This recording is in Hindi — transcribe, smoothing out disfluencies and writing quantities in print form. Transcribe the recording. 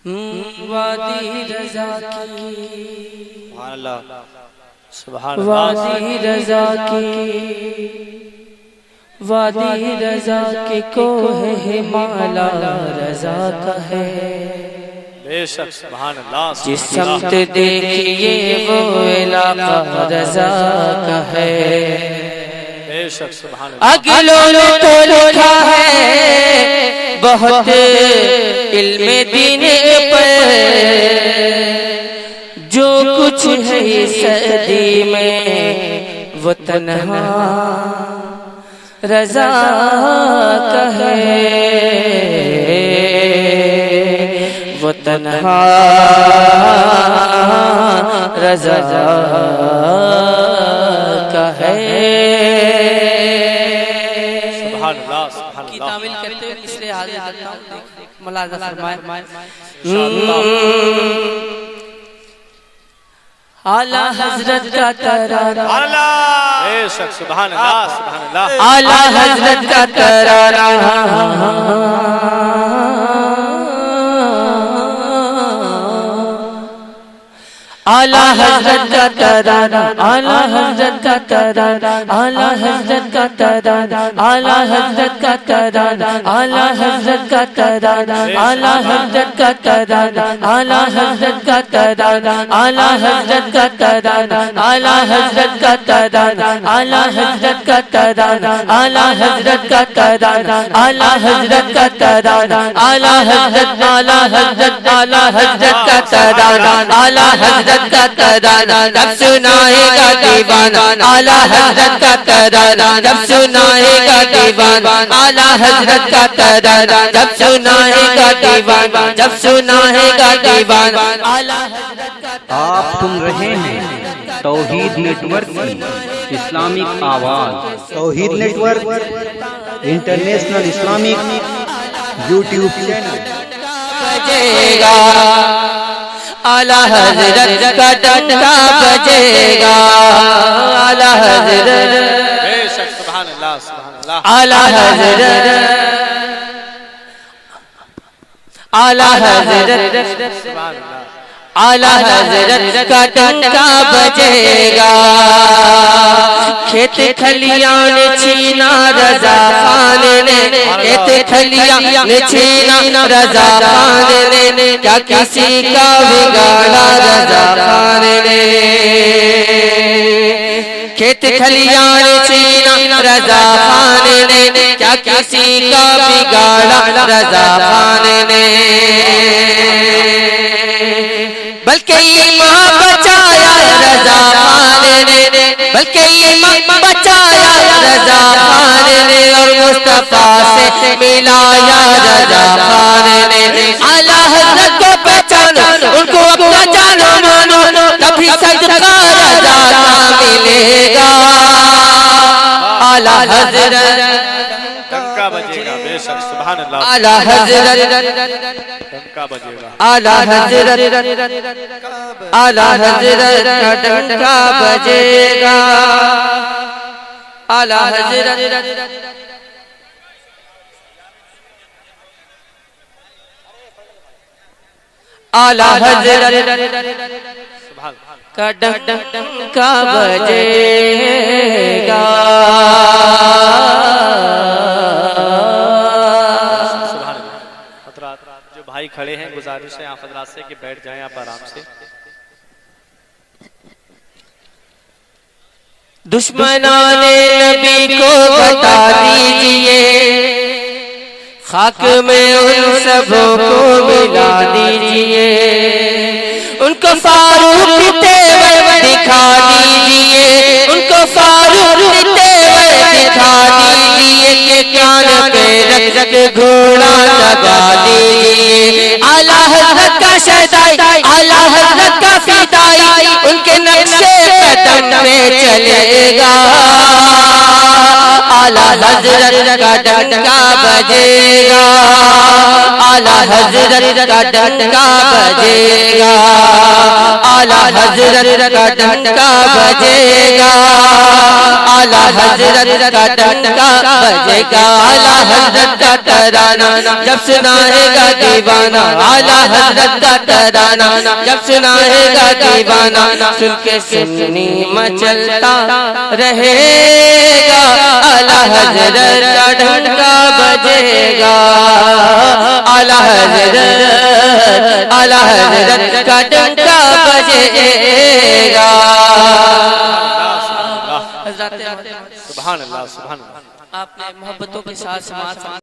वादी रज़ा की, वादी रज़ा की, वादी रज़ा की कोह हिमाला रज़ा का है। बेशक सुभान अल्लाह। जिस समत देखिए वो इलाका रज़ा का है। बेशक सुभान अल्लाह। अगलों ने तो लिखा है बहुत इल्मे दीन पर, जो कुछ है इस सदी में वो तन्हा रज़ा का है, वो तन्हा रज़ा का है। सुभान अल्लाह सुभान की अल्लाह। तामील करते हुए इसलिए हाजिर करता हूँ, मुलाज़ा फरमाए। आला हजरत का तराना, बेशक सुभान अल्लाह सुभान अल्लाह। आला हजरत का तराना, आला हजरत का तराना, आला हजरत का तराना, आला हजरत का तराना, आला हजरत का तराना, आला हजरत का तराना, आला हजरत का तराना, आला हजरत का तराना, आला हजरत का तराना, आला हजरत का तराना, आला हजरत का तराना, आला हजरत का तराना, आला हजरत का तराना, आला हजरत, आला हजरत, आला हजरत का तराना, आला हजरत का तराना जब सुनाएगा दीवाना, आला हजरत का तराना जब सुनाएगा दीवाना, आला हजरत का तराना जब सुनाएगा दीवाना, जब सुनाएगा दीवाना, आला हजरत का। आप सुन रहे हैं तौहीद नेटवर्क की इस्लामिक आवाज़। Tauheed network international Islamic YouTube channel बजेगा, आला हजरत का डंका बजेगा, आला हजरत, बेशक सुभान अल्लाह सुभान अल्लाह। आला हजरत, आला हजरत, सुभान अल्लाह। आला हजरत का डंका बजेगा। खेत खलियान छीना रज़ा खान ने, खेत खलियान छीना रज़ा खान ने, क्या किसी का बिगाड़ा रज़ा खान ने। खेत खलियान छीना रज़ा खान ने, क्या किसी का बिगाड़ा रज़ा खान ने। बल्कि ईमान बचाया रज़ा खान ने, बल्कि ईमान बचाया रज़ा खान ने, और मुस्तफा से मिलाया रज़ा खान ने। आला हज़रत को पहचानो, उनको अपना जानो मानो, तभी सदका रज़ा का मिलेगा। आला हज़रत डंका बजेगा, बेशक सुभान अल्लाह। आला हज़रत, डंका बजेगा। आला हजरत, आला हजरत का डंका बजेगा, आला हजरत, आला हजरत सुभान का डंका बजेगा। सुभान अल्लाह। हजरात जो भाई खड़े हैं, गुजारिश है आप हजरात से कि बैठ जाएं आप आराम से। दुश्मनाने नबी को बता दीजिए, खाक में उन सबों को मिला दीजिए, उनको फारूक तेवर दिखा दीजिए, उनको फारूक तेवर दिखा दीजिए, के कान पे रख रख घोड़ा लगा दीजिए। आला हज़रत का शहदाई, आला हज़रत का फिदाई, उनके नक्शे कदम पे चलेगा। आला हज़रत का डंका बजेगा, आला हजरत का डंका बजेगा, आला हजरत का डंका बजेगा, आला हजरत का डंका बजेगा, आला हजरत का तराना जब सुनाएगा दीवाना, आला हजरत का तराना जब सुनाएगा दीवाना, सुन के सुन्नी मचलता रहेगा, आला हजरत का डंका बजेगा, आला हजरत का डंका बजेगा। हजरत सुभान अल्लाह सुभान अल्लाह। आपने मोहब्बतों के साथ समाज